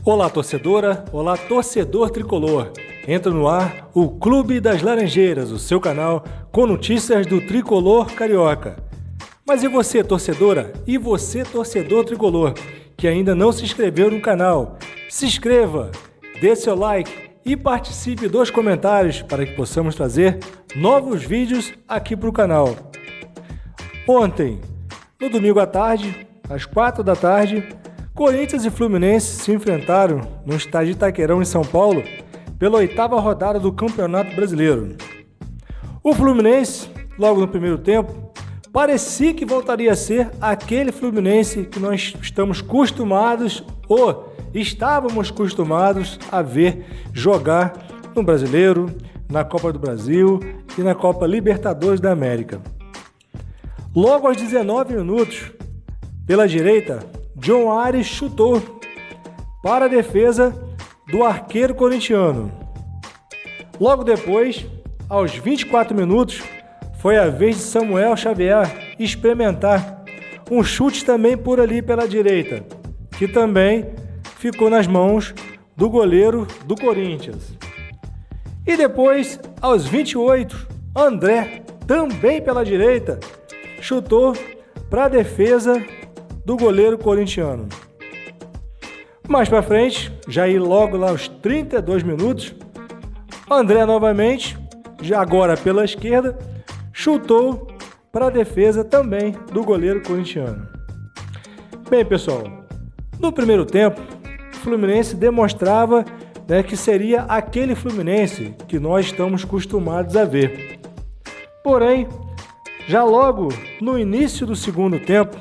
Olá, torcedora! Olá, torcedor tricolor! Entra no ar o Clube das Laranjeiras, o seu canal com notícias do tricolor carioca. Mas e você, torcedora? E você, torcedor tricolor, que ainda não se inscreveu no canal? Se inscreva, dê seu like e participe dos comentários para que possamos trazer novos vídeos aqui para o canal. Ontem, no domingo à tarde, às 4 da tarde, Corinthians e Fluminense se enfrentaram no estádio Itaquerão, em São Paulo, pela 8ª rodada do Campeonato Brasileiro. O Fluminense, logo no primeiro tempo, parecia que voltaria a ser aquele Fluminense que nós estamos acostumados ou estávamos acostumados a ver jogar no Brasileiro, na Copa do Brasil e na Copa Libertadores da América. Logo aos 19 minutos, pela direita, John Ares chutou para a defesa do arqueiro corintiano. Logo depois, aos 24 minutos, foi a vez de Samuel Xavier experimentar um chute também por ali pela direita, que também ficou nas mãos do goleiro do Corinthians. E depois, aos 28, André, também pela direita, chutou para a defesa do goleiro corintiano. Mais para frente, já ir logo lá aos 32 minutos, André novamente, já agora pela esquerda, chutou para a defesa também do goleiro corintiano. Bem, pessoal, no primeiro tempo, o Fluminense demonstrava, que seria aquele Fluminense que nós estamos acostumados a ver. Porém, já logo no início do segundo tempo,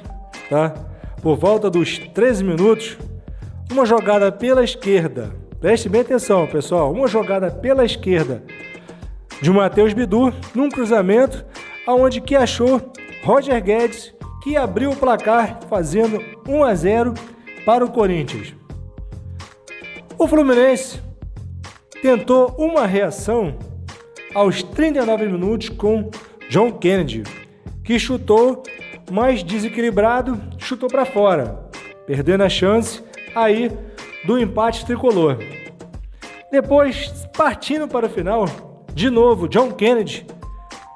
por volta dos 13 minutos, uma jogada pela esquerda, preste bem atenção, pessoal, uma jogada pela esquerda de Matheus Bidu, num cruzamento, aonde que achou Roger Guedes, que abriu o placar, fazendo 1-0 para o Corinthians. O Fluminense tentou uma reação aos 39 minutos com John Kennedy, que chutou, mas desequilibrado, chutou para fora, perdendo a chance aí do empate tricolor. Depois, partindo para o final, de novo, John Kennedy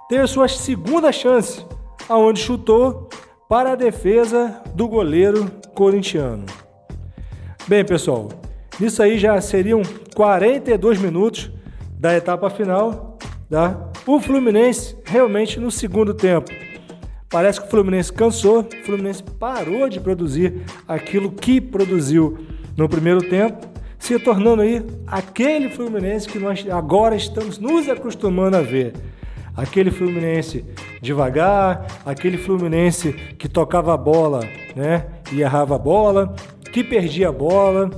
teve sua segunda chance, aonde chutou para a defesa do goleiro corintiano. Bem, pessoal, isso aí já seriam 42 minutos da etapa final, O Fluminense realmente no segundo tempo. Parece que o Fluminense cansou, o Fluminense parou de produzir aquilo que produziu no primeiro tempo, se tornando aí aquele Fluminense que nós agora estamos nos acostumando a ver. Aquele Fluminense devagar, aquele Fluminense que tocava a bola, e errava a bola, que perdia a bola,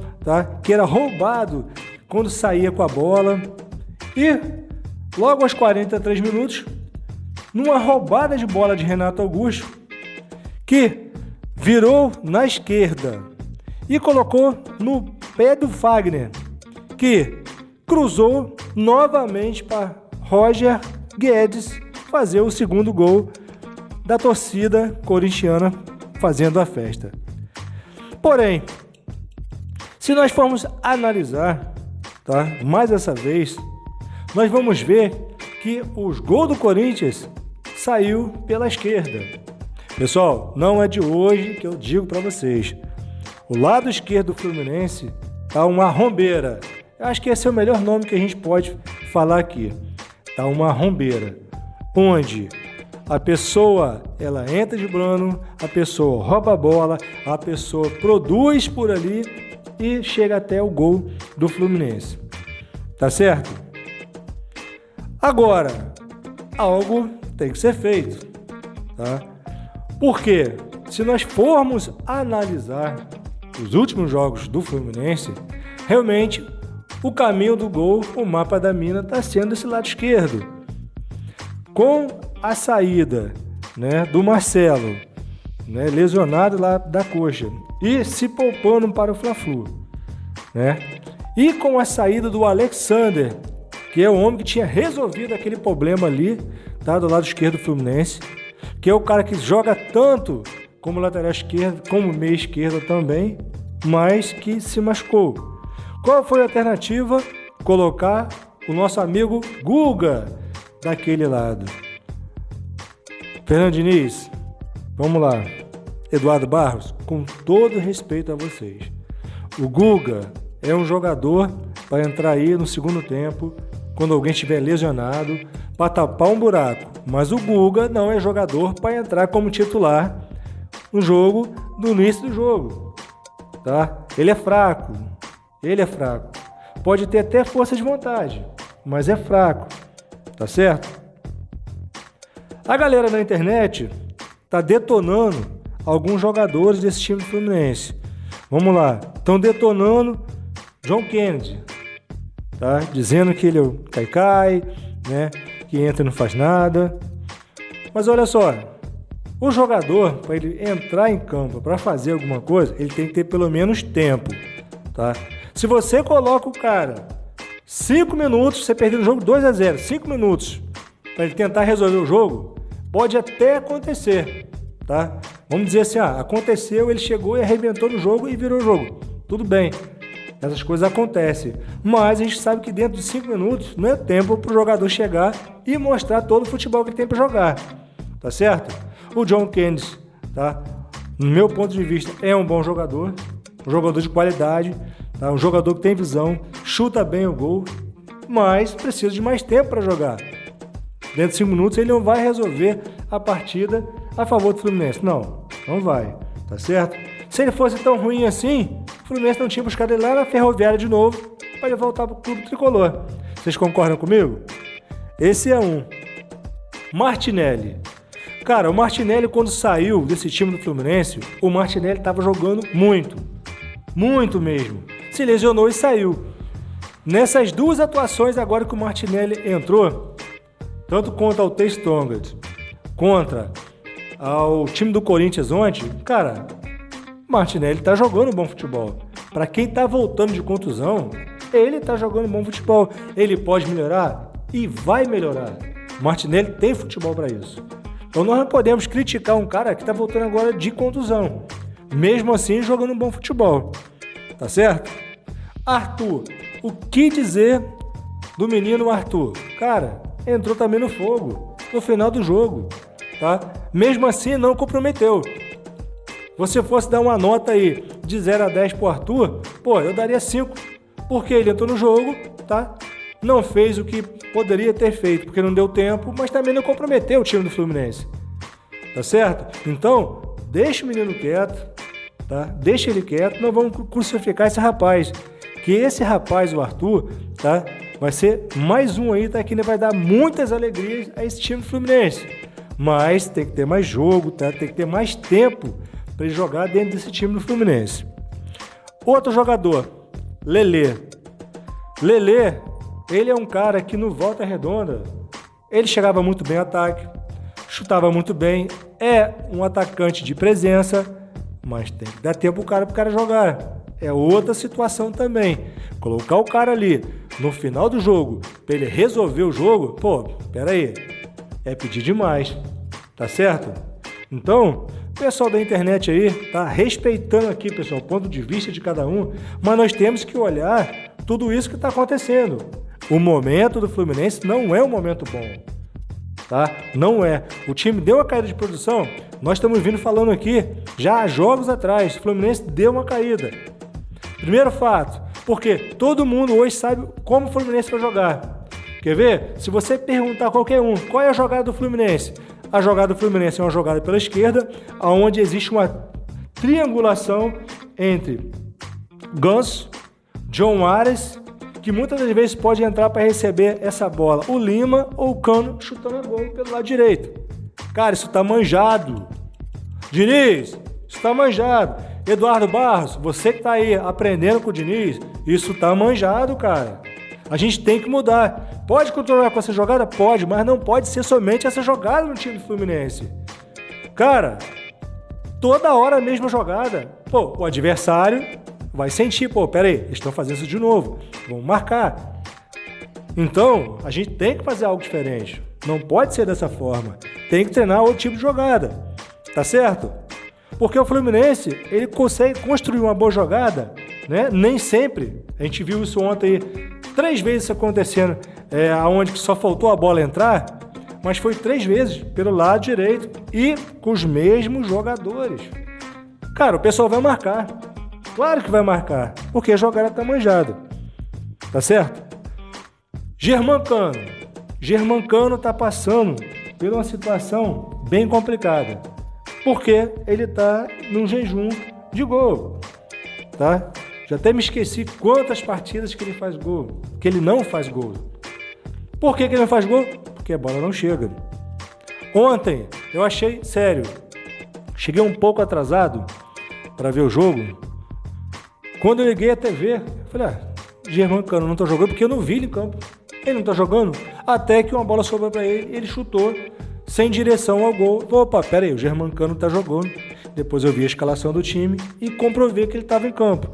que era roubado quando saía com a bola. E logo aos 43 minutos, numa roubada de bola de Renato Augusto, que virou na esquerda e colocou no pé do Fagner, que cruzou novamente para Roger Guedes fazer o segundo gol da torcida corintiana, fazendo a festa. Porém, se nós formos analisar, mais dessa vez, nós vamos ver que os gols do Corinthians saiu pela esquerda. Pessoal, não é de hoje que eu digo para vocês. O lado esquerdo do Fluminense tá uma rombeira. Eu acho que esse é o melhor nome que a gente pode falar aqui. Tá uma rombeira, onde a pessoa, ela entra de plano, a pessoa rouba a bola, a pessoa produz por ali e chega até o gol do Fluminense. Tá certo? Agora, algo tem que ser feito, Porque se nós formos analisar os últimos jogos do Fluminense, realmente o caminho do gol, o mapa da mina está sendo esse lado esquerdo. Com a saída, do Marcelo, lesionado lá da coxa, e se poupando para o Fla-Flu, e com a saída do Alexander, que é o homem que tinha resolvido aquele problema ali, do lado esquerdo do Fluminense, que é o cara que joga tanto como lateral esquerdo, como meia esquerda também, mas que se machucou. Qual foi a alternativa? Colocar o nosso amigo Guga daquele lado. Fernando Diniz, vamos lá. Eduardo Barros, com todo respeito a vocês. O Guga é um jogador para entrar aí no segundo tempo, quando alguém estiver lesionado, para tapar um buraco. Mas o Guga não é jogador para entrar como titular no jogo, no início do jogo. Tá? Ele é fraco. Pode ter até força de vontade, mas é fraco. Tá certo? A galera na internet tá detonando alguns jogadores desse time do Fluminense. Vamos lá. Estão detonando John Kennedy. Tá? Dizendo que ele é o Caicai, né? Que entra e não faz nada. Mas olha só. O jogador, para ele entrar em campo, para fazer alguma coisa, ele tem que ter pelo menos tempo. Tá? Se você coloca o cara 5 minutos, você perdeu o jogo 2-0, 5 minutos, para ele tentar resolver o jogo, pode até acontecer, tá? Vamos dizer assim, aconteceu, ele chegou e arrebentou no jogo e virou o jogo. Tudo bem, essas coisas acontecem, mas a gente sabe que dentro de 5 minutos não é tempo para o jogador chegar e mostrar todo o futebol que ele tem para jogar, tá certo? O John Kennedy, tá? No meu ponto de vista, é um bom jogador, um jogador de qualidade, tá? Um jogador que tem visão, chuta bem o gol, mas precisa de mais tempo para jogar. Dentro de 5 minutos ele não vai resolver a partida a favor do Fluminense. Não vai, tá certo? Se ele fosse tão ruim assim, o Fluminense não tinha buscado ele lá na Ferroviária de novo para ele voltar para o clube tricolor. Vocês concordam comigo? Esse é um. Martinelli. Cara, o Martinelli, quando saiu desse time do Fluminense, o Martinelli estava jogando muito mesmo. Se lesionou e saiu. Nessas duas atuações agora que o Martinelli entrou, tanto contra o T. Strongest, contra ao time do Corinthians ontem, cara, o Martinelli tá jogando bom futebol. Para quem tá voltando de contusão, ele tá jogando bom futebol. Ele pode melhorar e vai melhorar. O Martinelli tem futebol para isso. Então nós não podemos criticar um cara que tá voltando agora de contusão, mesmo assim jogando um bom futebol. Tá certo? Arthur, o que dizer do menino Arthur? Cara, entrou também no fogo, no final do jogo, tá? Mesmo assim, não comprometeu. Você fosse dar uma nota aí de 0 a 10 pro Arthur, eu daria 5, porque ele entrou no jogo, tá? Não fez o que poderia ter feito, porque não deu tempo, mas também não comprometeu o time do Fluminense, tá certo? Então, deixa o menino quieto, tá? Deixa ele quieto, não vamos crucificar esse rapaz, que esse rapaz, o Arthur, tá? Vai ser mais um aí, tá? Que vai dar muitas alegrias a esse time do Fluminense. Mas tem que ter mais jogo, tá? Tem que ter mais tempo para ele jogar dentro desse time do Fluminense. Outro jogador, Lelê. Lelê, ele é um cara que no Volta Redonda, ele chegava muito bem ao ataque, chutava muito bem, é um atacante de presença, mas tem que dar tempo pro cara jogar. É outra situação também. Colocar o cara ali no final do jogo, para ele resolver o jogo, pera aí, é pedir demais, tá certo? Então, o pessoal da internet aí tá respeitando aqui, pessoal, o ponto de vista de cada um, mas nós temos que olhar tudo isso que está acontecendo. O momento do Fluminense não é um momento bom, tá? Não é. O time deu uma caída de produção, nós estamos vindo falando aqui já há jogos atrás, o Fluminense deu uma caída. Primeiro fato, porque todo mundo hoje sabe como o Fluminense vai jogar. Quer ver? Se você perguntar a qualquer um, qual é a jogada do Fluminense? A jogada do Fluminense é uma jogada pela esquerda, onde existe uma triangulação entre Ganso, John Ares, que muitas das vezes pode entrar para receber essa bola, o Lima ou o Cano chutando a gol pelo lado direito. Cara, isso tá manjado. Diniz, isso tá manjado. Eduardo Barros, você que tá aí aprendendo com o Diniz, isso tá manjado, cara. A gente tem que mudar. Pode continuar com essa jogada? Pode, mas não pode ser somente essa jogada no time do Fluminense. Cara, toda hora a mesma jogada. O adversário vai sentir, pera aí, eles estão fazendo isso de novo. Vamos marcar. Então, a gente tem que fazer algo diferente. Não pode ser dessa forma. Tem que treinar outro tipo de jogada. Tá certo? Porque o Fluminense, ele consegue construir uma boa jogada né? Nem sempre. A gente viu isso ontem, 3 vezes isso acontecendo, onde só faltou a bola entrar, mas foi 3 vezes pelo lado direito e com os mesmos jogadores. Cara, o pessoal vai marcar. Claro que vai marcar, porque a jogada tá manjada. Tá certo? Germancano tá passando por uma situação bem complicada, porque ele tá num jejum de gol, tá? Já até me esqueci quantas partidas que ele faz gol, que ele não faz gol. Por que ele não faz gol? Porque a bola não chega. Ontem, eu achei, sério, cheguei um pouco atrasado para ver o jogo. Quando eu liguei a TV, eu falei, Germancano não tá jogando porque eu não vi ele em campo. Ele não tá jogando, até que uma bola sobrou para ele, ele chutou sem direção ao gol. Opa, pera aí, o Germancano tá jogando. Depois eu vi a escalação do time e comprovei que ele estava em campo.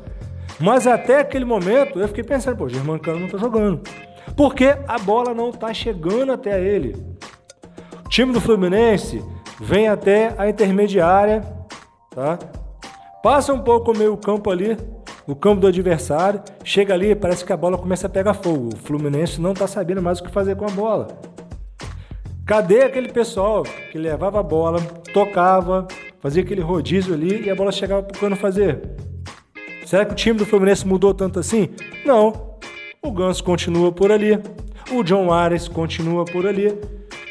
Mas até aquele momento eu fiquei pensando, o Germancano não tá jogando. Porque a bola não tá chegando até ele. O time do Fluminense vem até a intermediária, tá? Passa um pouco o meio campo ali, no campo do adversário, chega ali, parece que a bola começa a pegar fogo. O Fluminense não tá sabendo mais o que fazer com a bola. Cadê aquele pessoal que levava a bola, tocava, fazia aquele rodízio ali e a bola chegava pro cano fazer? Será que o time do Fluminense mudou tanto assim? Não. O Ganso continua por ali. O John Ares continua por ali.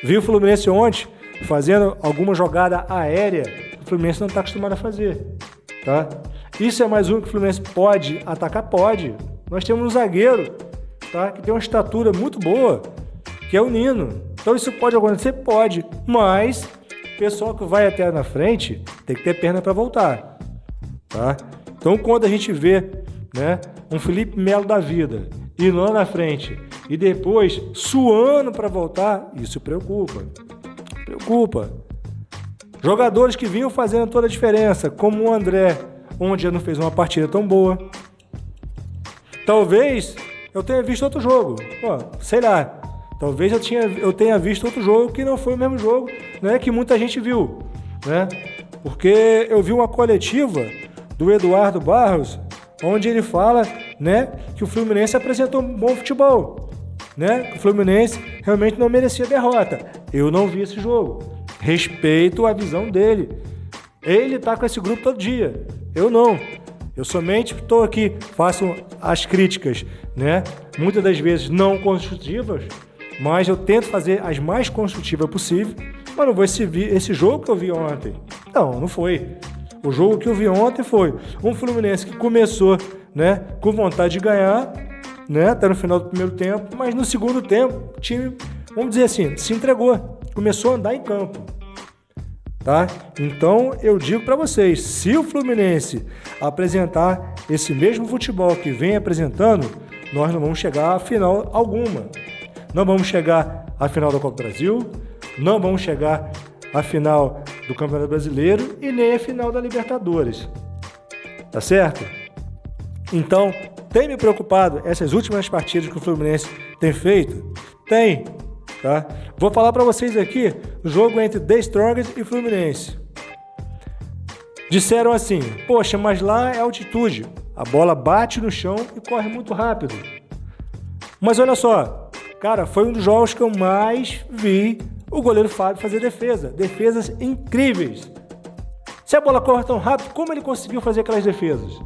Viu o Fluminense ontem fazendo alguma jogada aérea que o Fluminense não está acostumado a fazer. Tá? Isso é mais um que o Fluminense pode atacar? Pode. Nós temos um zagueiro, tá? Que tem uma estatura muito boa, que é o Nino. Então isso pode acontecer? Pode. Mas o pessoal que vai até na frente tem que ter perna para voltar. Tá? Então quando a gente vê, né, um Felipe Melo da vida indo lá na frente e depois suando para voltar, isso preocupa. Preocupa. Jogadores que vinham fazendo toda a diferença, como o André, onde já não fez uma partida tão boa. Talvez eu tenha visto outro jogo. Sei lá. Talvez eu tenha visto outro jogo que não foi o mesmo jogo, né, que muita gente viu. Né? Porque eu vi uma coletiva do Eduardo Barros, onde ele fala, né, que o Fluminense apresentou um bom futebol. Né? Que o Fluminense realmente não merecia derrota. Eu não vi esse jogo. Respeito a visão dele. Ele está com esse grupo todo dia. Eu não. Eu somente estou aqui, faço as críticas, né? Muitas das vezes não construtivas, mas eu tento fazer as mais construtivas possível. Mas não vou esse jogo que eu vi ontem. Não foi. O jogo que eu vi ontem foi um Fluminense que começou, né, com vontade de ganhar, né, até no final do primeiro tempo, mas no segundo tempo o time, vamos dizer assim, se entregou, começou a andar em campo. Tá? Então eu digo para vocês, se o Fluminense apresentar esse mesmo futebol que vem apresentando, nós não vamos chegar a final alguma. Não vamos chegar à final da Copa do Brasil, não vamos chegar à final do Campeonato Brasileiro e nem à final da Libertadores. Tá certo? Então, tem me preocupado essas últimas partidas que o Fluminense tem feito? Tem. Tá? Vou falar para vocês aqui o jogo entre The Strongest e Fluminense. Disseram assim, poxa, mas lá é altitude, a bola bate no chão e corre muito rápido. Mas olha só, cara, foi um dos jogos que eu mais vi o goleiro Fábio fazer defesas incríveis. Se a bola corre tão rápido, como ele conseguiu fazer aquelas defesas?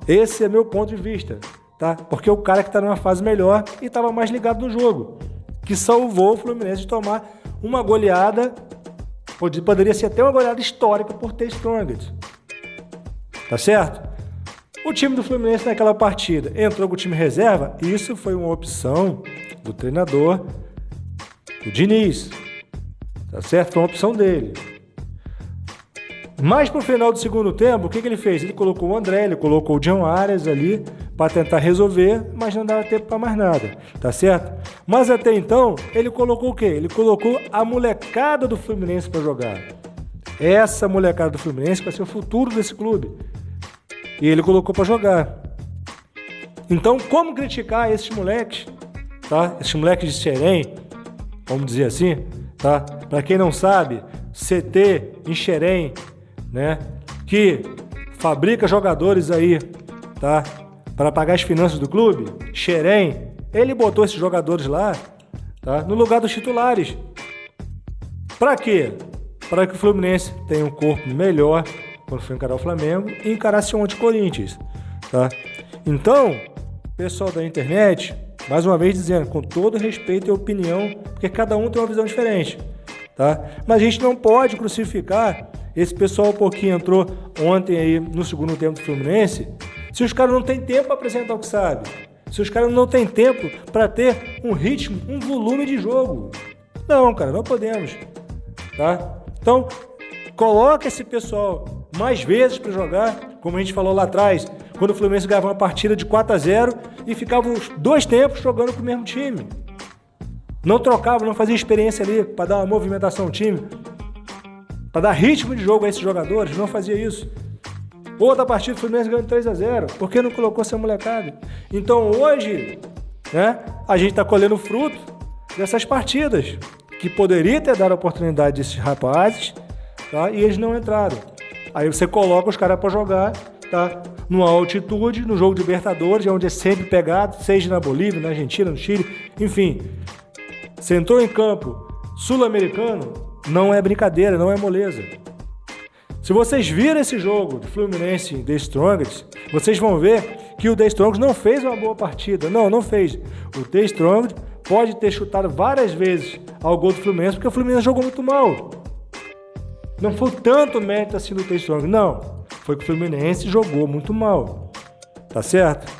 Esse é meu ponto de vista, tá? Porque o cara que está numa fase melhor e estava mais ligado no jogo, que salvou o Fluminense de tomar uma goleada, poderia ser até uma goleada histórica por ter Strongest. Tá certo? O time do Fluminense naquela partida entrou com o time reserva, e isso foi uma opção do treinador, do Diniz. Tá certo? Foi uma opção dele. Mas pro final do segundo tempo, o que ele fez? Ele colocou o André, ele colocou o John Ares ali para tentar resolver, mas não dava tempo para mais nada, tá certo? Mas até então, ele colocou o quê? Ele colocou a molecada do Fluminense para jogar. Essa molecada do Fluminense vai ser o futuro desse clube. E ele colocou para jogar. Então, como criticar esses moleques, tá? Esses moleques de Xerém, vamos dizer assim, tá? Para quem não sabe, CT em Xerém, né, que fabrica jogadores aí tá? Para pagar as finanças do clube, Xerém, ele botou esses jogadores lá, tá? No lugar dos titulares. Para quê? Para que o Fluminense tenha um corpo melhor quando for encarar o Flamengo e encarasse ontem o Corinthians, tá? Então, pessoal da internet, mais uma vez dizendo, com todo respeito e opinião, porque cada um tem uma visão diferente, tá? Mas a gente não pode crucificar esse pessoal que entrou ontem aí no segundo tempo do Fluminense, se os caras não têm tempo para apresentar o que sabe, se os caras não têm tempo para ter um ritmo, um volume de jogo. Não, cara, não podemos, tá? Então, coloca esse pessoal mais vezes para jogar, como a gente falou lá atrás, quando o Fluminense ganhava uma partida de 4-0 e ficava os 2 tempos jogando com o mesmo time. Não trocava, não fazia experiência ali para dar uma movimentação ao time, para dar ritmo de jogo a esses jogadores, não fazia isso. Outra partida, o Fluminense ganhando 3-0, por que não colocou essa molecada? Então hoje, né, a gente está colhendo fruto dessas partidas, que poderia ter dado a oportunidade desses rapazes, tá, e eles não entraram. Aí você coloca os caras para jogar, tá? Numa altitude, no jogo de Libertadores, onde é sempre pegado, seja na Bolívia, na Argentina, no Chile, enfim. Você entrou em campo sul-americano, não é brincadeira, não é moleza. Se vocês viram esse jogo do Fluminense e The Strongest, vocês vão ver que o The Strongest não fez uma boa partida. Não fez. O The Strongest pode ter chutado várias vezes ao gol do Fluminense, porque o Fluminense jogou muito mal. Não foi tanto mérito assim do The Strongest, não. Foi que o Fluminense jogou muito mal, tá certo?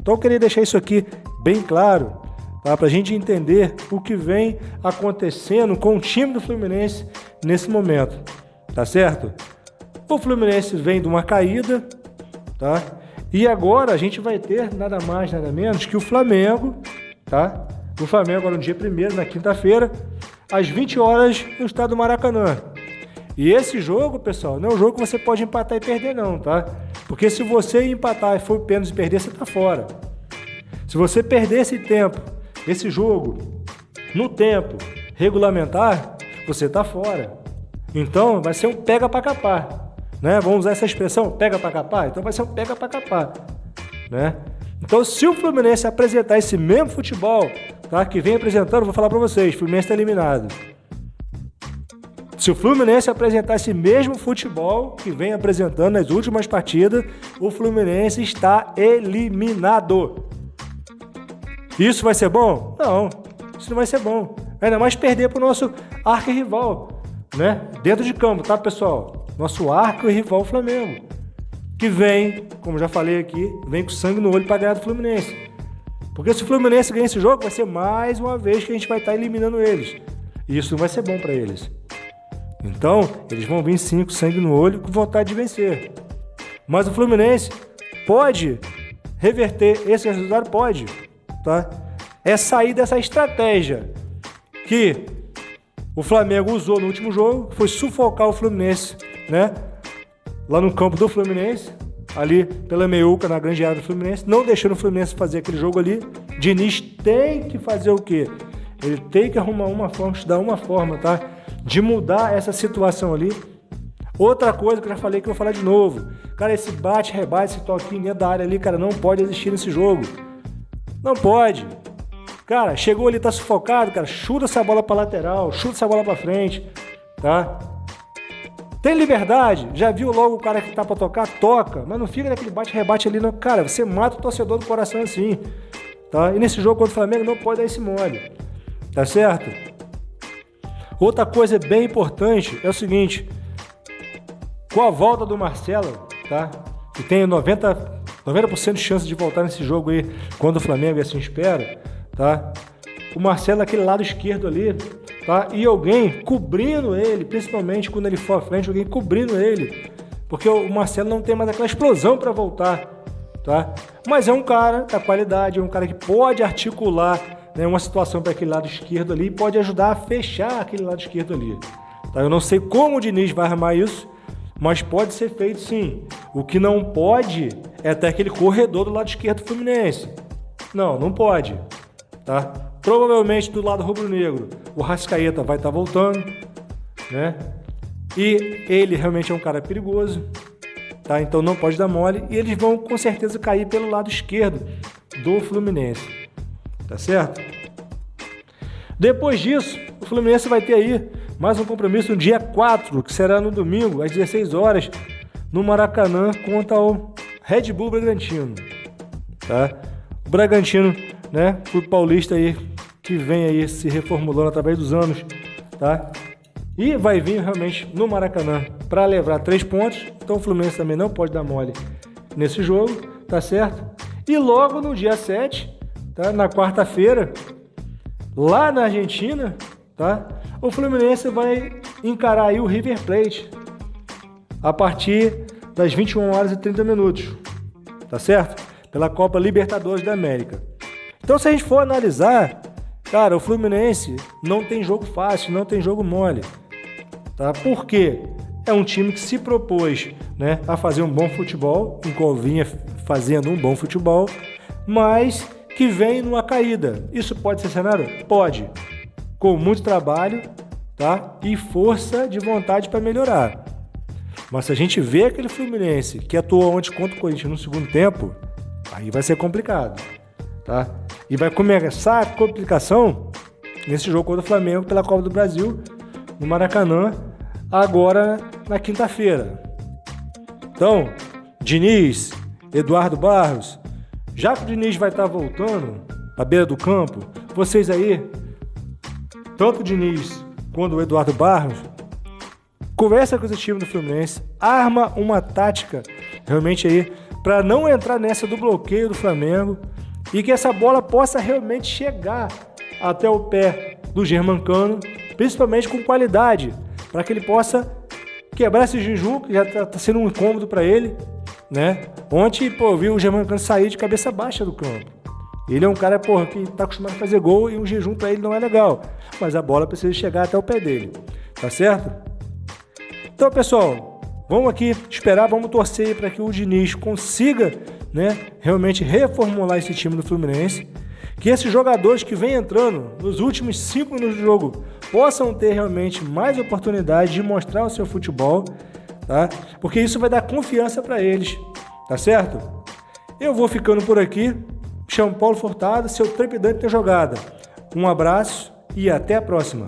Então eu queria deixar isso aqui bem claro, tá? Pra gente entender o que vem acontecendo com o time do Fluminense nesse momento, tá certo? O Fluminense vem de uma caída, tá? E agora a gente vai ter nada mais, nada menos que o Flamengo, tá? O Flamengo agora no dia 1º, na quinta-feira, às 20 horas no estado do Maracanã. E esse jogo, pessoal, não é um jogo que você pode empatar e perder não, tá? Porque se você empatar e for pênalti e perder, você tá fora. Se você perder esse jogo, no tempo regulamentar, você tá fora. Então, vai ser um pega pra capar, né? Vamos usar essa expressão, pega pra capar? Então vai ser um pega pra capar, né? Então, se o Fluminense apresentar esse mesmo futebol, tá, que vem apresentando, vou falar pra vocês, o Fluminense tá eliminado. Se o Fluminense apresentar esse mesmo futebol que vem apresentando nas últimas partidas, o Fluminense está eliminado. Isso vai ser bom? Não, isso não vai ser bom. Ainda mais perder para o nosso arquirrival, né? Dentro de campo, tá, pessoal? Nosso arquirrival Flamengo, que vem, como já falei aqui, vem com sangue no olho para ganhar do Fluminense. Porque se o Fluminense ganhar esse jogo, vai ser mais uma vez que a gente vai estar eliminando eles. E isso não vai ser bom para eles. Então, eles vão vir sim com sangue no olho, com vontade de vencer. Mas o Fluminense pode reverter esse resultado? Pode, tá? É sair dessa estratégia que o Flamengo usou no último jogo, que foi sufocar o Fluminense, né? Lá no campo do Fluminense, ali pela meiuca, na grande área do Fluminense, não deixando o Fluminense fazer aquele jogo ali. Diniz tem que fazer o quê? Ele tem que arrumar uma forma, estudar uma forma, tá? De mudar essa situação ali. Outra coisa que eu já falei, que eu vou falar de novo. Cara, esse bate-rebate, esse toquinho dentro da área ali, cara, não pode existir nesse jogo. Não pode. Cara, chegou ali, tá sufocado, cara, chuta essa bola pra lateral, chuta essa bola pra frente, tá? Tem liberdade, já viu logo o cara que tá pra tocar? Toca, mas não fica naquele bate-rebate ali, não. Cara, você mata o torcedor do coração assim, tá? E nesse jogo contra o Flamengo não pode dar esse mole, tá certo? Outra coisa bem importante é o seguinte, com a volta do Marcelo, tá? Que tem 90% de chance de voltar nesse jogo aí, quando o Flamengo assim espera, tá? O Marcelo naquele lado esquerdo ali, tá? E alguém cobrindo ele, principalmente quando ele for à frente, alguém cobrindo ele, porque o Marcelo não tem mais aquela explosão para voltar, tá? Mas é um cara da qualidade, é um cara que pode articular, né, uma situação para aquele lado esquerdo ali e pode ajudar a fechar aquele lado esquerdo ali, tá? Eu não sei como o Diniz vai armar isso, mas pode ser feito sim. O que não pode é até aquele corredor do lado esquerdo do Fluminense. Não pode, tá? Provavelmente do lado rubro-negro o Arrascaeta vai estar voltando, né? E ele realmente é um cara perigoso, tá? Então não pode dar mole e eles vão com certeza cair pelo lado esquerdo do Fluminense, tá certo? Depois disso, o Fluminense vai ter aí mais um compromisso no dia 4, que será no domingo, às 16 horas, no Maracanã, contra o Red Bull Bragantino, tá? O Bragantino, né, o paulista aí, que vem aí se reformulando através dos anos, tá? E vai vir realmente no Maracanã para levar 3 pontos, então o Fluminense também não pode dar mole nesse jogo, tá certo? E logo no dia 7, tá, na quarta-feira, lá na Argentina, tá, o Fluminense vai encarar aí o River Plate a partir das 21 horas e 30 minutos, tá certo? Pela Copa Libertadores da América. Então, se a gente for analisar, cara, o Fluminense não tem jogo fácil, não tem jogo mole, tá? Por quê? É um time que se propôs, né, a fazer um bom futebol, vinha fazendo um bom futebol, mas que vem numa caída. Isso pode ser cenário? Pode. Com muito trabalho, tá? E força de vontade para melhorar. Mas se a gente vê aquele Fluminense que atuou ontem contra o Corinthians no segundo tempo, aí vai ser complicado, tá? E vai começar a complicação nesse jogo contra o Flamengo pela Copa do Brasil, no Maracanã, agora na quinta-feira. Então, Diniz, Eduardo Barros, já que o Diniz vai estar voltando à beira do campo, vocês aí, tanto o Diniz quanto o Eduardo Barros, conversa com esse time do Fluminense, arma uma tática realmente aí para não entrar nessa do bloqueio do Flamengo e que essa bola possa realmente chegar até o pé do Germancano, principalmente com qualidade, para que ele possa quebrar esse jejum, que já está sendo um incômodo para ele, né? Ontem, eu vi o Germancano sair de cabeça baixa do campo. Ele é um cara, que está acostumado a fazer gol e um jejum para ele não é legal. Mas a bola precisa chegar até o pé dele, tá certo? Então, pessoal, vamos aqui esperar, vamos torcer para que o Diniz consiga, né, realmente reformular esse time do Fluminense, que esses jogadores que vêm entrando nos últimos 5 minutos do jogo possam ter realmente mais oportunidade de mostrar o seu futebol, tá? Porque isso vai dar confiança para eles, tá certo? Eu vou ficando por aqui. Chamo Paulo Furtado, seu trepidante jogada. Um abraço e até a próxima.